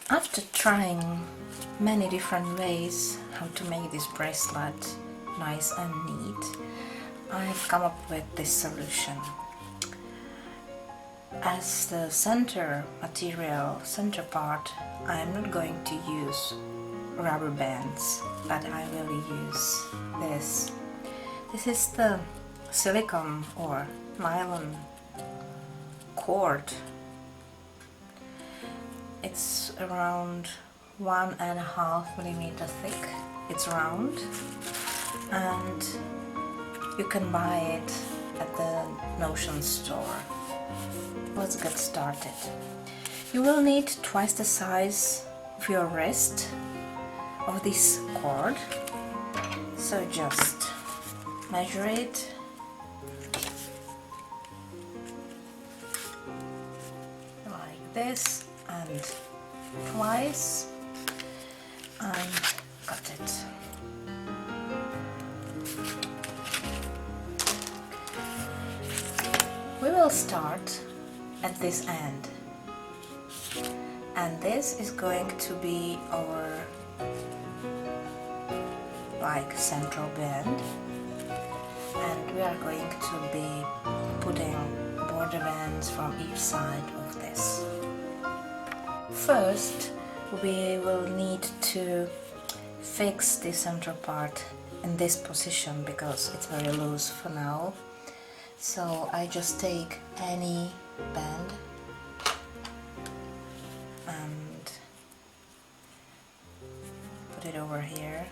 After trying many different ways how to make this bracelet nice and neat, I have come up with this solution. As the center material, center part, I am not going to use rubber bands, but I will use this. This is the silicone or nylon cord. It's around 1.5 millimeter thick. It's round and you can buy it at the Notion store. Let's get started. You will need twice the size of your wrist of this cord, so just measure it like this and twice and cut it. We will start at this end, and this is going to be our central band, and we are going to be putting border bands from each side of this. First, we will need to fix the central part in this position because it's very loose for now. So I just take any band and put it over here.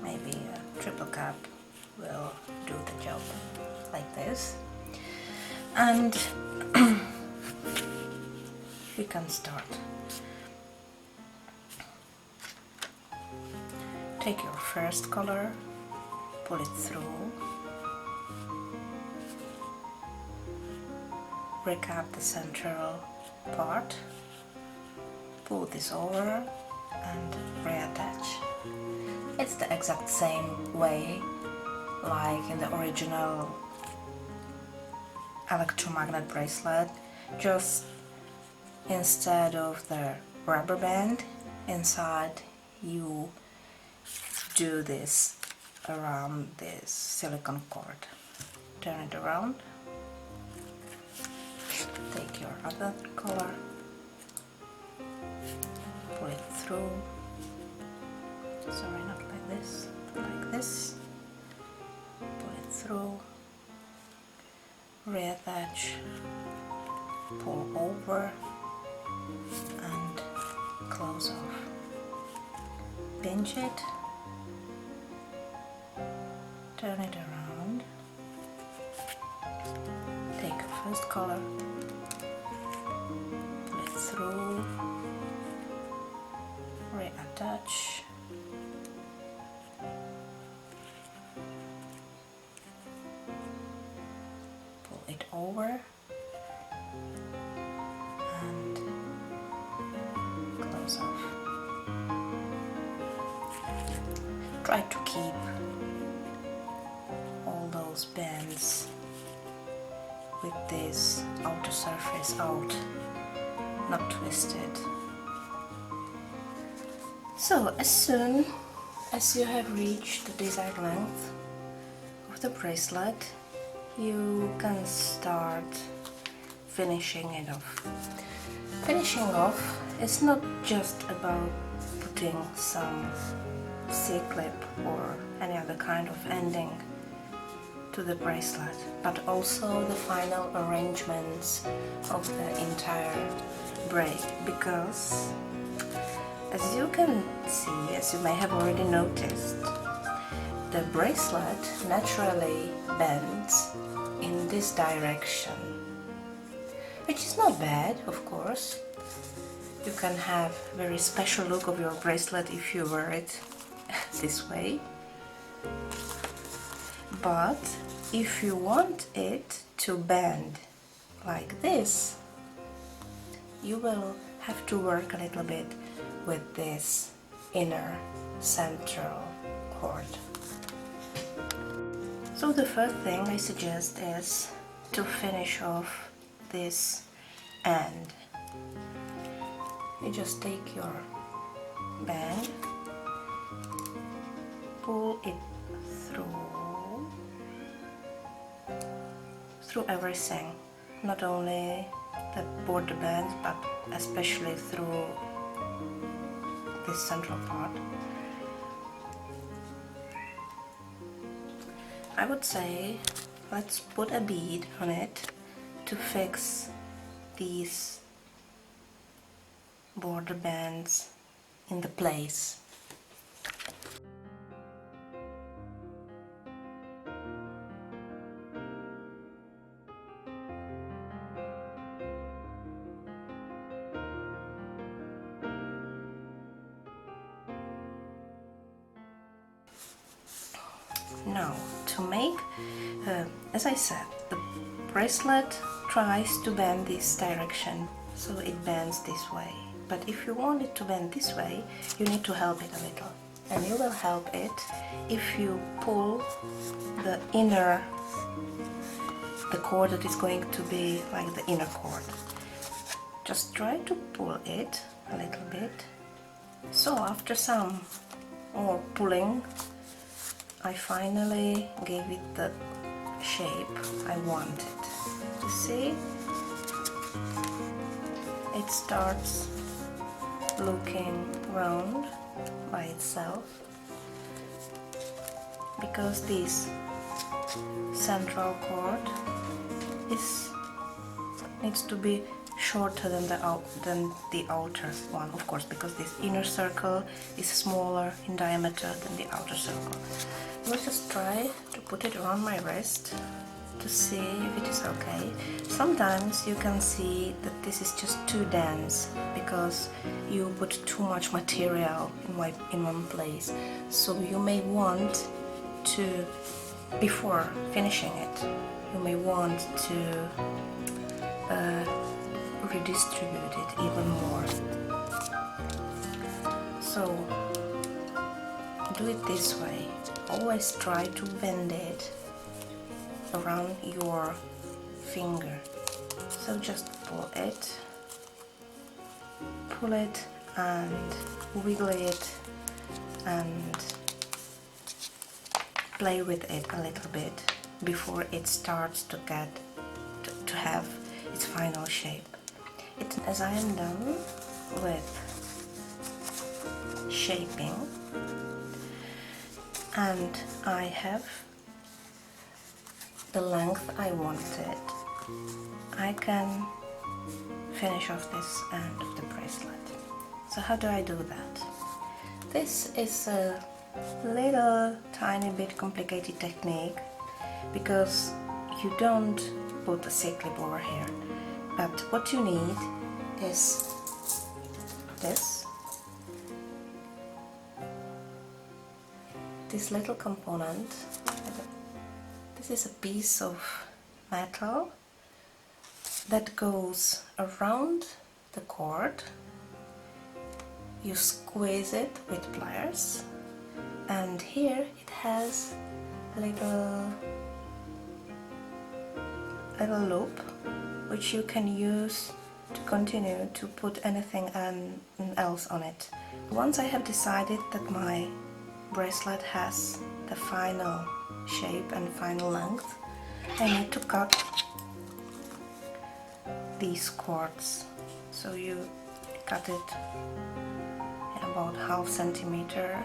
Maybe a triple cap will do the job, like this. And we can start. Take your first color, pull it through, recap the central part, pull this over and reattach. It's the exact same way like in the original electromagnet bracelet, just instead of the rubber band inside you do this around this silicone cord. Turn it around, take your other color, pull it through, sorry, not like this, pull it through, reattach, pull over and close off. Pinch it, turn it around, take your first color, pull it through, reattach, pull it over and close off. Try to keep all those bands with this outer surface out, not twisted. So as soon as you have reached the desired length of the bracelet, you can start finishing it off. Finishing off is not just about putting some C-clip or any other kind of ending to the bracelet, but also the final arrangements of the entire braid, because as you can see, as you may have already noticed, the bracelet naturally bends in this direction, which is not bad, of course. You can have a very special look of your bracelet if you wear it this way. But if you want it to bend like this, you will have to work a little bit with this inner central cord. So the first thing I suggest is to finish off this end. you just take your band, pull it through everything, not only the border bands but especially through this central part. I would say let's put a bead on it to fix these border bands in the place. Now, to make, as I said, the bracelet tries to bend this direction, so it bends this way. But if you want it to bend this way, you need to help it a little. And you will help it if you pull the cord that is going to be like the inner cord. Just try to pull it a little bit. So after some more pulling, I finally gave it the shape I wanted. You see? It starts looking round by itself because this central cord needs to be shorter than the outer one, of course, because this inner circle is smaller in diameter than the outer circle. I will just try to put it around my wrist to see if it is okay. Sometimes you can see that this is just too dense because you put too much material in one place. So you may want to, before finishing it, you may want to redistribute it even more. So do it this way. Always try to bend it around your finger. So just pull it and wiggle it and play with it a little bit before it starts to get to have its final shape. As I am done with shaping and I have the length I wanted, I can finish off this end of the bracelet. So how do I do that? This is a little tiny bit complicated technique because you don't put a C-clip over here, but what you need is this little component. This is a piece of metal that goes around the cord. You squeeze it with pliers, and here it has a little loop which you can use to continue to put anything else on it. Once I have decided that my bracelet has the final shape and final length, I need to cut these cords. So you cut it in about ½ centimeter.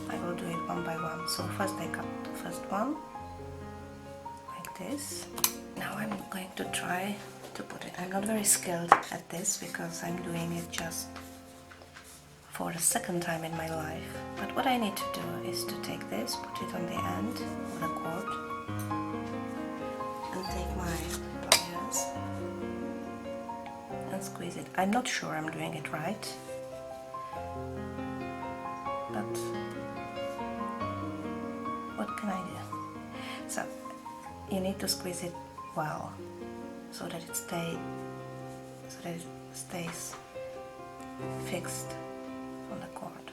I will do it one by one. So first I cut the first one like this. Now I'm going to try to put it. I'm not very skilled at this because I'm doing it just for the second time in my life. But what I need to do is to take this, put it on the end of the cord, and take my pliers and squeeze it. I'm not sure I'm doing it right, but what can I do? So you need to squeeze it well so that it stays fixed on the cord.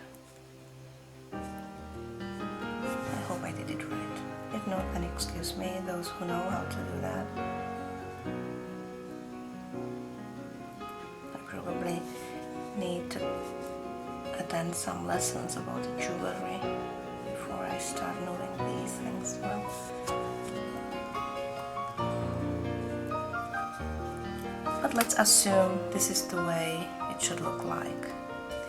I hope I did it right. If not, then excuse me, those who know how to do that. I probably need attend some lessons about the jewelry before I start knowing these things well. But let's assume this is the way it should look like.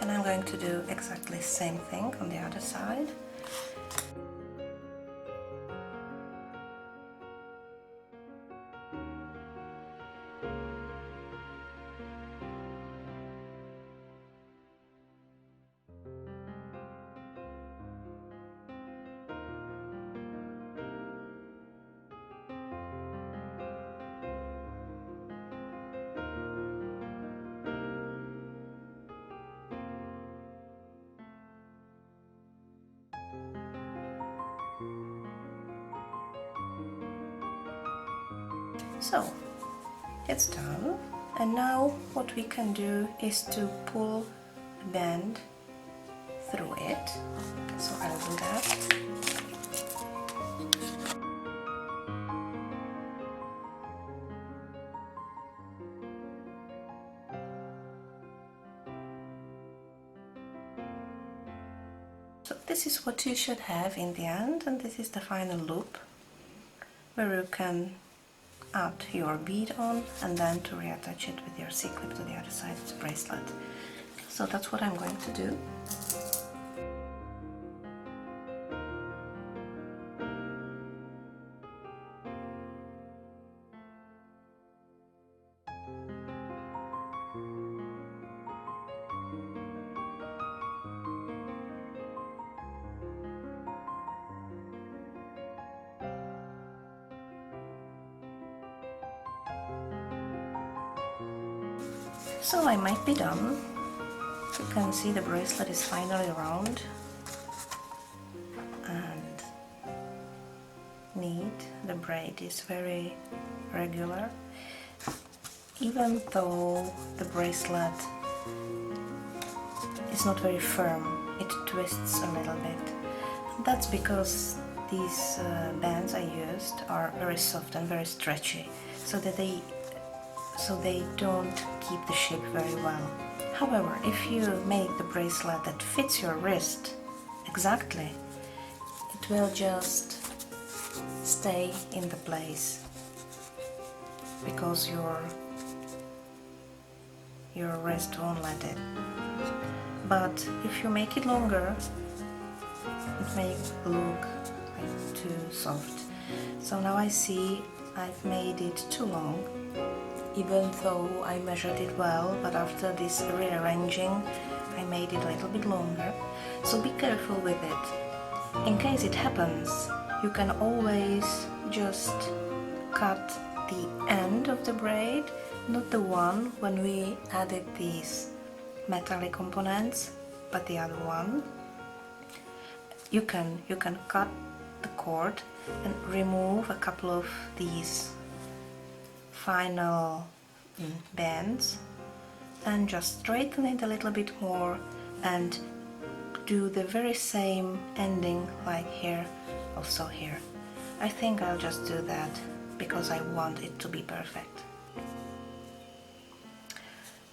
And I'm going to do exactly the same thing on the other side. So, it's done, and now what we can do is to pull the band through it, so I'll do that. So this is what you should have in the end, and this is the final loop where you can add your bead on and then to reattach it with your C-clip to the other side of the bracelet. So that's what I'm going to do. So I might be done. You can see the bracelet is finally round and neat. The braid is very regular, even though the bracelet is not very firm. It twists a little bit. That's because these bands I used are very soft and very stretchy, so they don't keep the shape very well. However, if you make the bracelet that fits your wrist exactly, it will just stay in the place because your wrist won't let it. But if you make it longer, it may look like too soft. So now I see I've made it too long, even though I measured it well, but after this rearranging I made it a little bit longer. So be careful with it. In case it happens, you can always just cut the end of the braid, not the one when we added these metallic components, but the other one. You can cut the cord and remove a couple of these final bands and just straighten it a little bit more and do the very same ending like here, also here. I think I'll just do that because I want it to be perfect.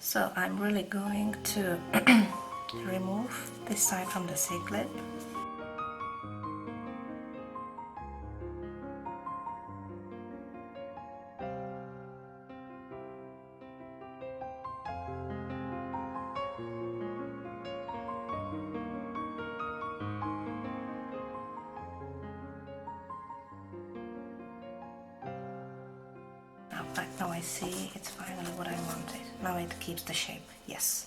So I'm really going to remove this side from the C-clip. Now I see it's finally what I wanted. Now it keeps the shape, yes.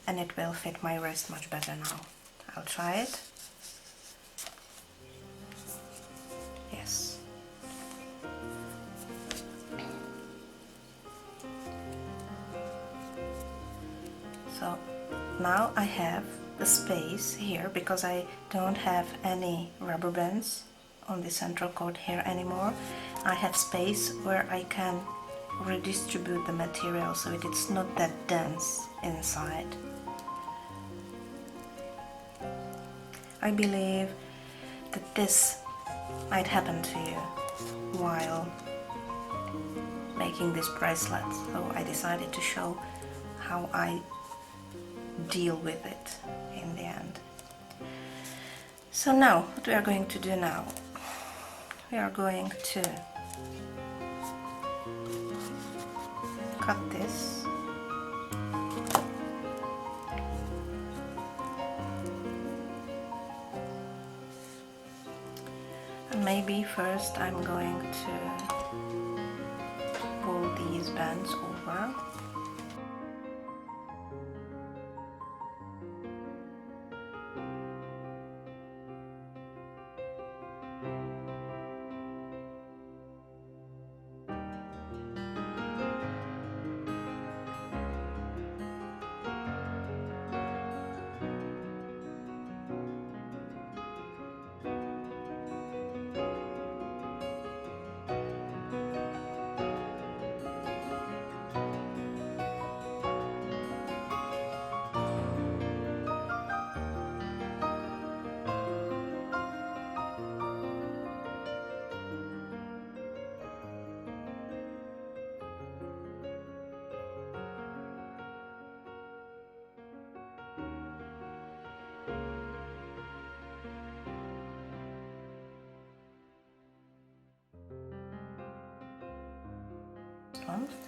And it will fit my wrist much better now. I'll try it. Yes. So now I have the space here because I don't have any rubber bands on the central cord here anymore. I have space where I can redistribute the material so it's not that dense inside. I believe that this might happen to you while making this bracelet, so I decided to show how I deal with it in the end. So now, what we are going to do now, we are going to cut this. And maybe first I'm going to pull these bands over.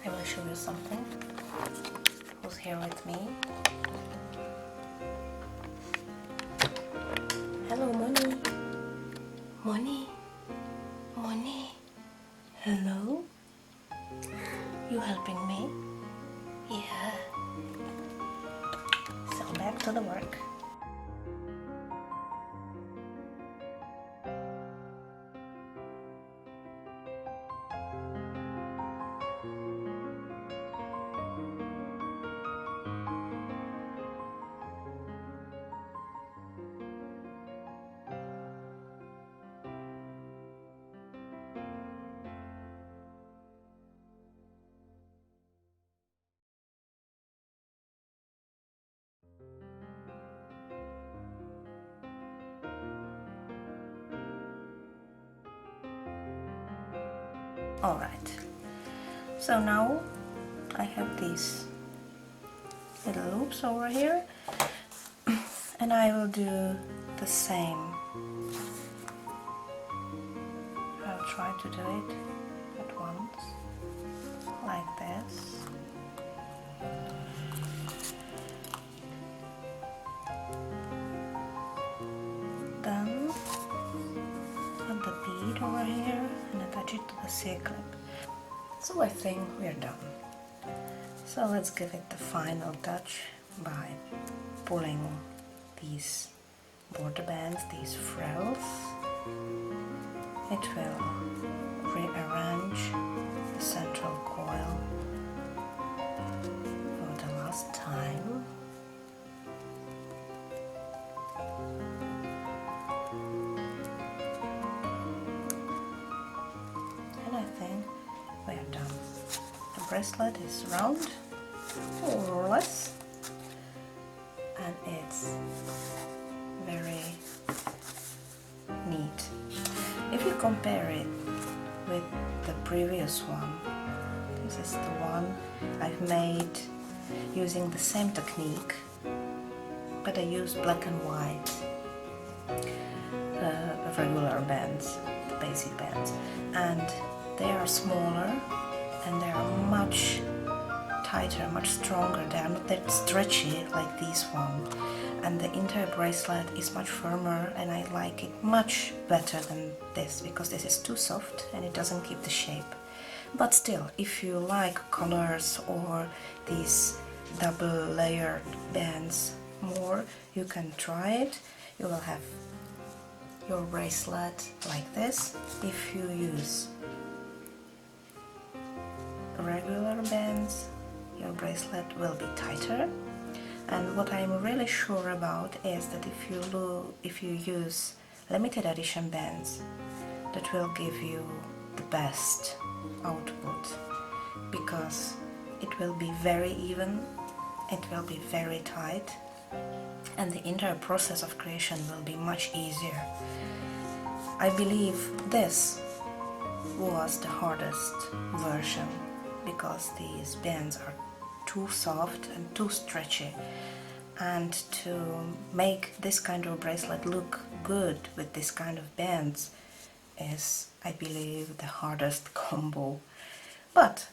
I will show you something. Who's here with me? Hello, Money. Money. Money. Hello. You helping me? Yeah. So back to the work. Alright, so now I have these little loops over here, and I will do the same. I'll try to do it at once, like this. Then add the bead over here and attach it to the C-clip. So I think we're done. So let's give it the final touch by pulling these border bands, these frills. It will rearrange the central coil for the last time. And I think we are done. The bracelet is round, more or less, and it's very neat. If you compare it with the previous one, this is the one I've made using the same technique, but I used black and white regular bands, the basic bands, and they are smaller and they are much tighter, much stronger. They are not that stretchy like this one, and the entire bracelet is much firmer, and I like it much better than this because this is too soft and it doesn't keep the shape. But still, if you like colors or these double layered bands more, you can try it. You will have your bracelet like this. If you use regular bands, your bracelet will be tighter. And what I'm really sure about is that if you use limited edition bands, that will give you the best output, because it will be very even, it will be very tight, and the entire process of creation will be much easier. I believe this was the hardest version because these bands are too soft and too stretchy, and to make this kind of bracelet look good with this kind of bands is, I believe, the hardest combo. But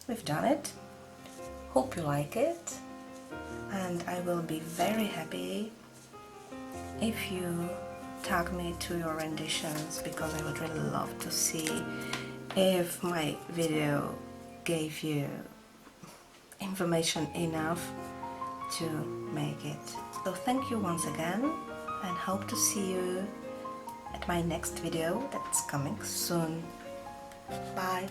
we've done it. Hope you like it, and I will be very happy if you tag me to your renditions, because I would really love to see if my video gave you information enough to make it. So thank you once again, and hope to see you at my next video that's coming soon. Bye!